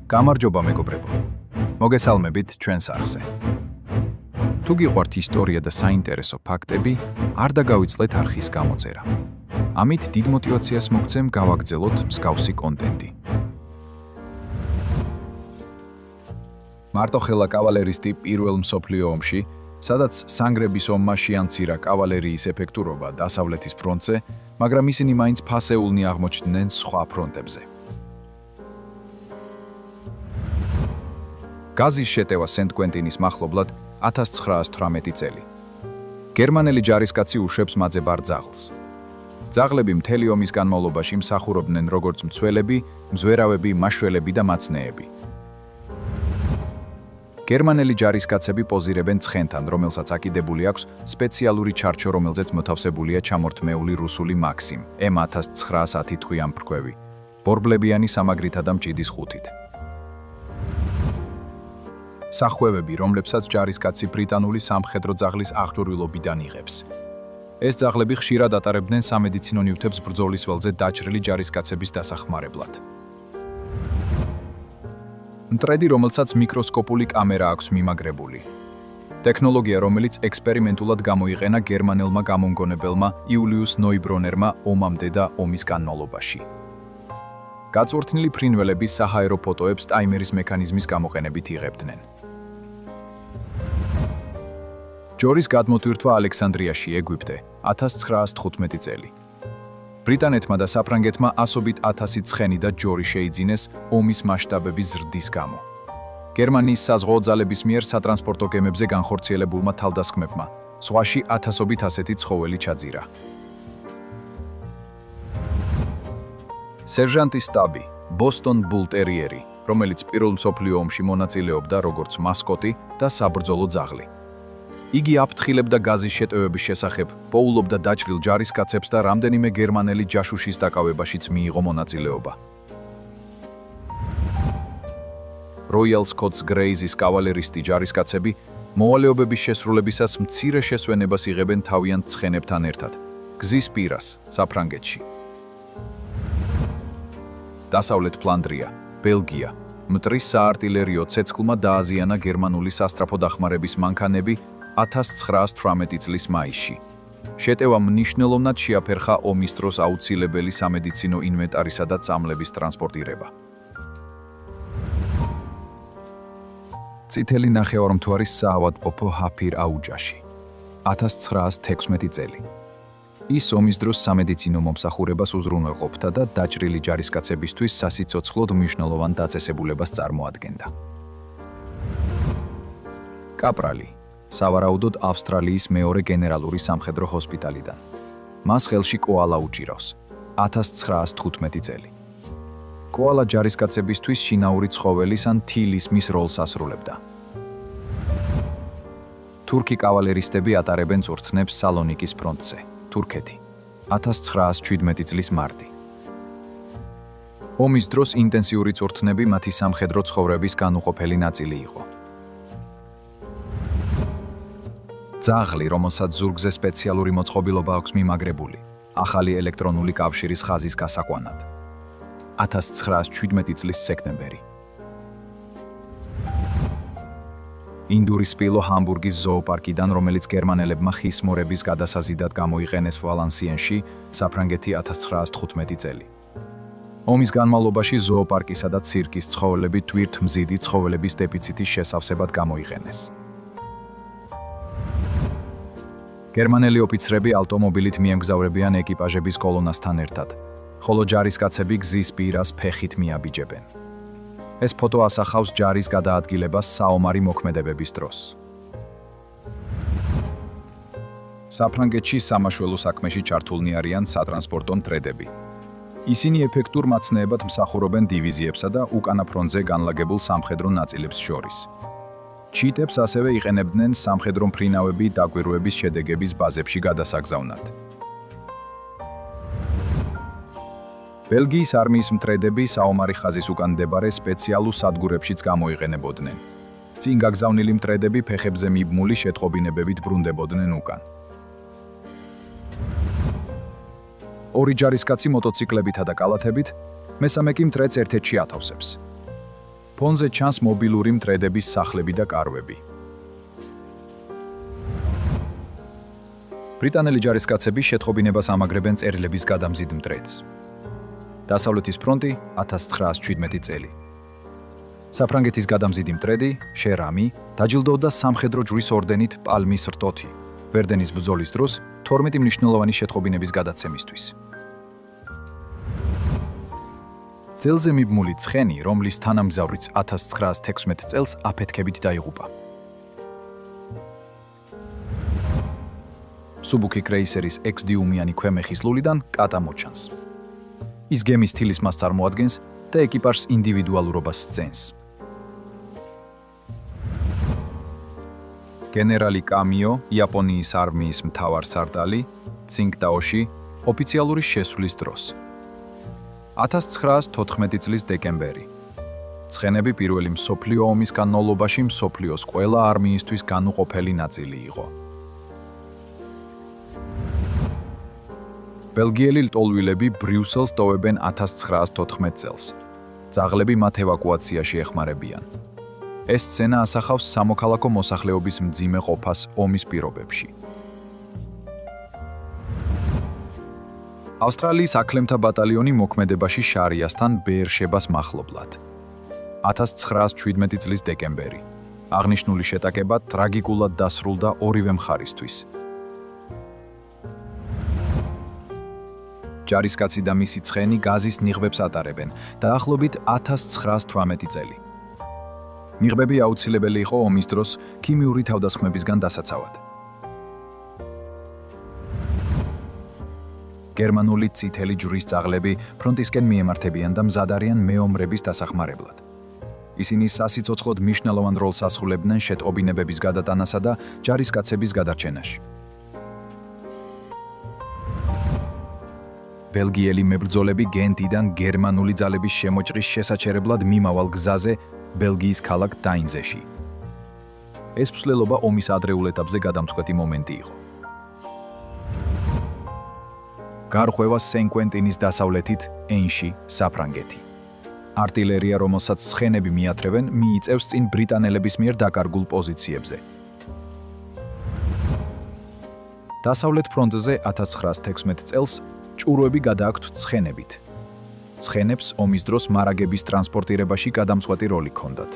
გამარჯობა მეგობრებო. მოგესალმებით ჩვენს არხზე. თუ გიყვართ ისტორია და საინტერესო ფაქტები, არ დაგავიწყდეთ არხის გამოწერა. ამით დიდ მოტივაციას მოგცემ გავაგრძელოთ მსგავსი კონტენტი. მარტოხელა კავალერისტი პირველ მსოფლიო ომში, სადაც სანგრების ომმა შეამცირა კავალერიის ეფექტურობა დასავლეთის ფრონტზე, მაგრამ ისინი მაინც ფასეულნი აღმოჩნდნენ სხვა ფრონტებზე. გაზის შეტევა სენტ-კვენტინის მახლობლად 1918 წელი. გერმანელი ჯარისკაცი უშვებს მაძებარ ძაღლს. ძაღლები მთელი ომის განმავლობაში მსახურობდნენ როგორც მცველები, მზვერავები, მაშველები და მაცნეები. გერმანელი ჯარისკაცები პოზირებენ ცხენთან, რომელსაც აკიდებული აქვს სპეციალური ჩარჩო, რომელზეც მოთავსებულია ჩამორთმეული რუსული მაქსიმ M1910 ტყვი ამფრქვევი, ბორბლებიანი სამაგრითა და მჭიდის ხუთით. სახვევები, რომლებსაც ჯარისკაცი ბრიტანული სამხედრო ძაღლის აღჭურვილობიდან იღებს. ეს ძაღლები ხშირად ატარებდნენ სამედიცინო ნივთებს ბრძოლის ველზე დაჭრილი ჯარისკაცების დასახმარებლად. მტრედი, რომელსაც მიკროსკოპული კამერა აქვს მიმაგრებული. ტექნოლოგია, რომელიც ექსპერიმენტულად გამოიყენა გერმანელმა გამომგონებელმა იულიუს ნოიბრონერმა ომამდე და ომის განმავლობაში. გაწვრთნილი ფრინველები საჰაერო ფოტოებს ტაიმერის მექანიზმის გამოყენებით იღებდნენ. ჯორის გადმოტვირთვა ალექსანდრიაში, ეგვიპტე, 1915 წელი. ბრიტანეთმა და საფრანგეთმა ასობით 1000 ცხენი და ჯორი შეიძინეს ომის მასშტაბების ზრდის გამო. გერმანიის საზღვაო ძალების მიერ სატრანსპორტო გემებზე განხორციელებულმა თავდასხმებმა ზღვაში ათასობით ასეთი ცხოველი ჩაძირა. სერჟანტი სტაბი, ბოსტონ ბულ ტერიერი, რომელიც პირველ მსოფლიო ომში მონაწილეობდა როგორც მასკოტი და საბრძოლო ძაღლი. იგი აფრთხილებდა გაზის შეტევების შესახებ, პოულობდა დაჭრილ ჯარისკაცებს და რამდენიმე გერმანელი ჯაშუშის დაკავებაშიც მიიღო მონაწილეობა. როიალ სკოტს გრეიზის კავალერისტი ჯარისკაცები მოვალეობების შესრულებისას მცირე შესვენებას იღებენ თავიანთ ცხენებთან ერთად, გზის პირას, საფრანგეთში. დასავლეთ ფლანდრია, ბელგია, მტრის საარტილერიო ცეცხლმა დააზიანა გერმანული სასტრაფო დახმარების მანქანები 1918 წლის მაისში. შეტევა მნიშვნელოვნად შეაფერხა ომის დროს აუცილებელი სამედიცინო ინვენტარისა და წამლების ტრანსპორტირება. წითელი ნახევარმთვარის საავადმყოფო ჰაფირ აუჯაში, 1916 წელი. ის ომის დროს სამედიცინო მომსახურებას უზრუნველყოფდა და დაჭრილი ჯარისკაცებისთვის სასიცოცხლოდ მნიშვნელოვან დაწესებულებას წარმოადგენდა. კაპრალი, სავარაუდოდ ავსტრალიის მეორე გენერალური სამხედრო ჰოსპიტალიდან. მას ხელში კოალა უჭირავს, 1915 წელი. კოალა ჯარისკაცებისთვის შინაური ცხოველის ან თილის მის როლს ასრულებდა. თურქი კავალერისტები ატარებენ წვრთნებს სალონიკის ფრონტზე, თურქეთი, 1917 წლის მარტი. ომის დროს ინტენსიური წვრთნები მათი სამხედრო ცხოვრების განუყოფელი ნაწილი იყო. ძაღლი, რომელსაც ზურგზე სპეციალური მოწყობილობა აქვს მიმაგრებული, ახალი ელექტრონული კავშირის ხაზის გასაყვანად. 1917 წლის სექტემბერი. ინდური სპილო ჰამბურგის ზოოპარკიდან, რომელიც გერმანელებმა ხის მორების გადასაზიდად გამოიყენეს ვალანსიენში, საფრანგეთი 1915 წელი. ომის განმავლობაში ზოოპარკისა და ცირკის ცხოველები თვირთმზიდი ცხოველების დეფიციტის შესავსებად გამოიყენეს. გერმანელი ოფიცრები ავტომობილით მიემგზავრებიან ეკიპაჟების კოლონასთან ერთად, ხოლო ჯარისკაცები გზის პირას ფეხით მიაბიჯებენ. ეს ფოტო ასახავს ჯარის გადაადგილებას საომარი მოქმედებების დროს. საფრანგეთში სამაშველო საქმეში ჩართულნი არიან სატრანსპორტო მტრედები. ისინი ეფექტურ მაცნეებად მსახურობენ დივიზიებსა და უკანა ფრონტზე განლაგებულ სამხედრო ნაწილებს შორის. ჩიტებს ასევე იყენებდნენ სამხედრო მფრინავები დაკვირვების შედეგების ბაზებში გადასაგზავნად. ბელგიის არმიის მტრედები საომარი ხაზის უკან მდებარე სპეციალურ სადგურებშიც გამოიყენებოდნენ. წინ გაგზავნილი მტრედები ფეხებზე მიბმული შეტყობინებებით ბრუნდებოდნენ უკან. ორი ჯარისკაცი მოტოციკლებითა და კალათებით, მესამე კი მტრედს ერთ-ერთში ათავსებს. ფონზე ჩანს მობილური მტრედების სახლები და კარვები. ბრიტანელი ჯარისკაცები შეთხობინებას ამაგრებენ წერილების გადამზიდ მტრედს. დასავლეთის ფრონტი 1917 წელი. საფრანგეთის გადამზიდი მტრედი, შერამი, დაჯილდოვდა სამხედრო ჯვრის ორდენით პალმის რტოთი, ვერდენის ბრძოლის დროს 12 მნიშვნელოვანი შეთხობინების გადაცემისთვის. ძელზე მიბმული ცხენი, რომლის თანამგზავრიც 1916 წელს აფეთქებით დაიღუპა. სუბუქი კრეისერის ექსდიუმიანი ქვემეხის ლულიდან კატა მოჩანს. ის გემის თილისმას წარმოადგენს და ეკიპაჟს ინდივიდუალურობას სცემს. გენერალი კამიო, იაპონიის არმიის მთავარსარდალი, ცინგტაოში, ოფიციალური შესვლის დროს. 1914 წლის დეკემბერი. ცხენები პირველი მსოფლიო ომის განმავლობაში მსოფლიოს ყველა არმიისთვის განუყოფელი ნაწილი იყო. ბელგიელი ლტოლვილები ბრიუსელს ტოვებენ 1914 წელს. ძაღლები მათ ევაკუაციაში ეხმარებიან. ეს სცენა ასახავს სამოქალაქო მოსახლეობის მძიმე ყოფას ომის პირობებში. ავსტრალიის აქლემთა ბატალიონი მოქმედებაში შარიასთან ბეერშებას მახლობლად. 1917 წლის დეკემბერი. აღნიშნული შეტაკება ტრაგიკულად დასრულდა ორივე მხარისთვის. ჯარისკაცი და მისი ცხენი გაზის ნიღბებს ატარებენ, დაახლოებით 1918 წელი. ნიღბები აუცილებელი იყო ომის დროს ქიმიური თავდასხმებისგან დასაცავად. გერმანული წითელი ჯვრის ძაღლები ფრონტისკენ მიემართებიან და მზად არიან მეომრების დასახმარებლად. ისინი სასიცოცხლოდ მნიშვნელოვან როლს ასრულებდნენ შეტყობინებების გადატანასა და ჯარისკაცების გადარჩენაში. ბელგიელი მებრძოლები გენტიდან გერმანული ძალების შემოჭრის შესაჩერებლად მიმავალ გზაზე ბელგიის ქალაქ დაინზეში. ეს მსვლელობა ომის ადრეულ ეტაპზე გადამწყვეტი მომენტი იყო. გარღვევა სენ-კვენტინის დასავლეთით ენში, საფრანგეთი. არტილერია, რომელსაც ცხენები მიათრევენ, მიიწევს წინ ბრიტანელების მიერ დაკარგულ პოზიციებზე. დასავლეთ ფრონტზე 1916 წელს ჭურვები გადააქვთ ცხენებით. ცხენებს ომის დროს მარაგების ტრანსპორტირებაში გადამწყვეტი როლი ჰქონდათ.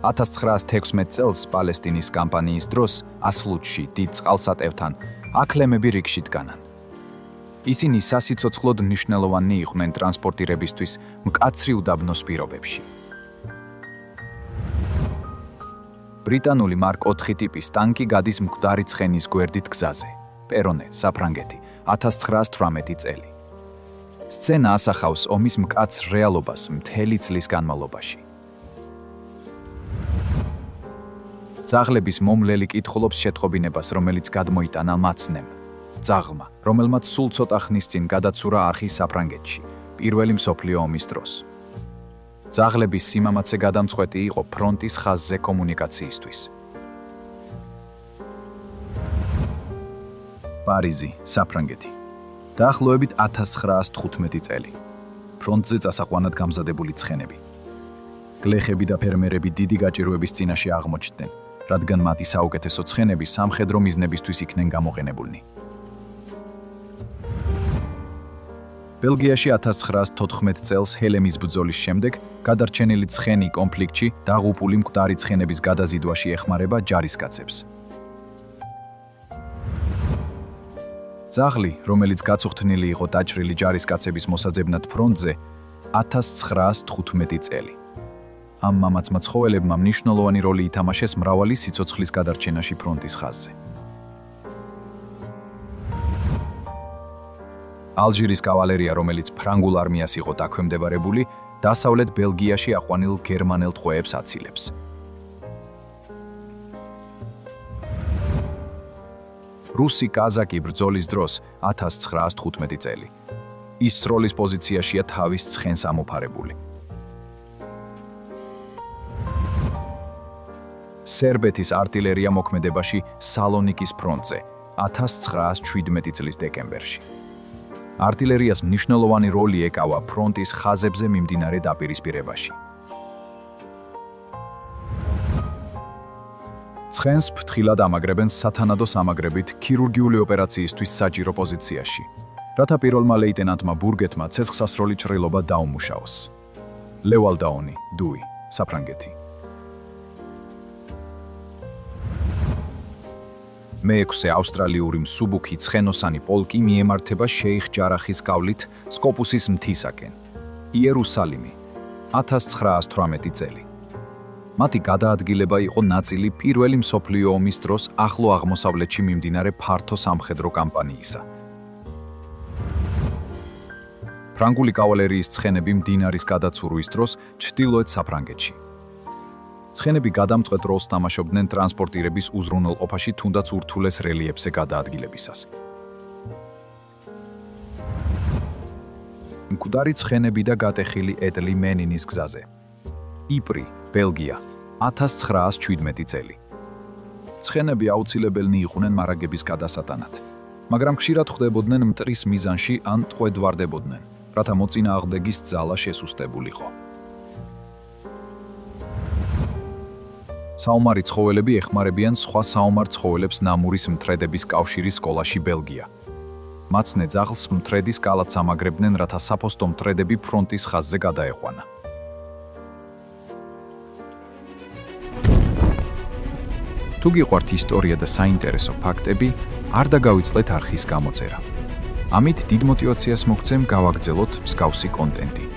1916 წელს პალესტინის კამპანიის დროს ასლუდში დიდ წყალსატევთან აქლემები რიგში დგანან. ისინი სასიცოცხლოდ მნიშვნელოვანი იყვნენ ტრანსპორტირებისთვის მკაცრი უდაბნოს პირობებში. ბრიტანული მარკ 4 ტიპის ტანკი გადის მკვდარი ცხენის გვერდით გზაზე. პერონე, საფრანგეთი, 1918 წელი. სცენა ასახავს ომის მკაცრ რეალობას მთელი წლის განმავლობაში. ძაღლების მომლელი კითხულობს შეტყობინებას, რომელიც გადმოიტანა მაცნემ. ძაღლმა, რომელმაც სულ ცოტა ხნის წინ გადაცურა არხი საფრანგეთში, პირველი მსოფლიო ომის დროს. ძაღლების სიმამაცე გადამწყვეტი იყო ფრონტის ხაზზე კომუნიკაციისთვის. პარიზი, საფრანგეთი. დაახლოებით 1915 წელი. ფრონტზე წასაყვანად გამზადებული ცხენები. გლეხები და ფერმერები დიდი გაჭირვების წინაშე აღმოჩნდნენ, რადგან მათი საუკეთესო ცხენები სამხედრო მიზნებისთვის იქნენ გამოყენებულნი. ბელგიაში 1914 წელს ჰელემის ბრძოლის შემდეგ გადარჩენილი ცხენი კონფლიქტში დაღუპული მკვდარი ცხენების გადაზიდვაში ეხმარება ჯარისკაცებს. ძაღლი, რომელიც გაწუხთნილი იყო დაჭრილი ჯარისკაცების მოსაძებნად ფრონტზე, 1915 წელი. ამ მამაცმა ცხოველებმა მნიშვნელოვანი როლი ითამაშეს მრავალი სიცოცხლის გადარჩენაში ფრონტის ხაზზე. ალჟირის კავალერია, რომელიც ფრანგულ არმიას იყო დაქვემდებარებული, დასავლეთ ბელგიაში აყვანილ გერმანელ ტყვეებს აცილებს. რუსი კაზაკი ბრძოლის დროს 1915 წელი. ის სროლის პოზიციაშია თავის ცხენს ამოფარებული. სერბეთის არტილერია მოქმედებაში სალონიკის ფრონტზე 1917 წლის დეკემბერში. არტილერიას მნიშვნელოვანი როლი ეკავა ფრონტის ხაზებზე მიმდინარე დაპირისპირებაში. ცხენს ფრთხილად ამაგრებენ სათანადო სამაგრებით ქირურგიული ოპერაციისთვის საჭირო პოზიციაში, რათა პირველმა ლეიტენანტმა ბურგეთმა ცეცხლსასროლი ჭრილობა დაუმუშაოს. ლევალდაონი, დუი, საფრანგეთი. მე-6 ავსტრალიური მსუბუქი ცხენოსანი პოლკი მიემართება შეიხ ჯარახის გავლით სკოპუსის მთისაკენ. იერუსალიმი, 1918 წელი. მათი გადაადგილება იყო ნაწილი პირველი მსოფლიო ომის დროს ახლო აღმოსავლეთში მიმდინარე ფართო სამხედრო კამპანიისა. ფრანგული კავალერიის ცხენები მდინარის გადაცურვის დროს ჩრდილოეთ საფრანგეთში. ცხენები გადამწყვეტ როლს თამაშობდნენ ტრანსპორტირების უზრუნველყოფაში, თუნდაც ურთულეს რელიეფზე გადაადგილებისას. მკვდარი ცხენები და გატეხილი ეტლი მენინის გზაზე. იპრი, ბელგია, 1917 წელი. ცხენები აუცილებელნი იყვნენ მარაგების გადასატანად, მაგრამ ხშირად ხვდებოდნენ მტრის მიზანში ან ტყვედ ვარდებოდნენ, რათა მოწინააღმდეგის ძალა შესუსტებულიყო. საომარი ცხოველები ეხმარებიან სხვა საომარ ცხოველებს ნამურის მთრედების კავშირის სკოლაში ბელგია. მაცნე ძაღლს მთრედის კალათს ამაგრებდნენ, რათა საფოსტო მთრედები ფრონტის ხაზზე გადაეყვანა. თუ გიყვართ ისტორია და საინტერესო ფაქტები, არ დაგავიწყდეთ არხის გამოწერა. ამით დიდ მოტივაციას მოგცემ გავაგრძელოთ მსგავსი კონტენტი.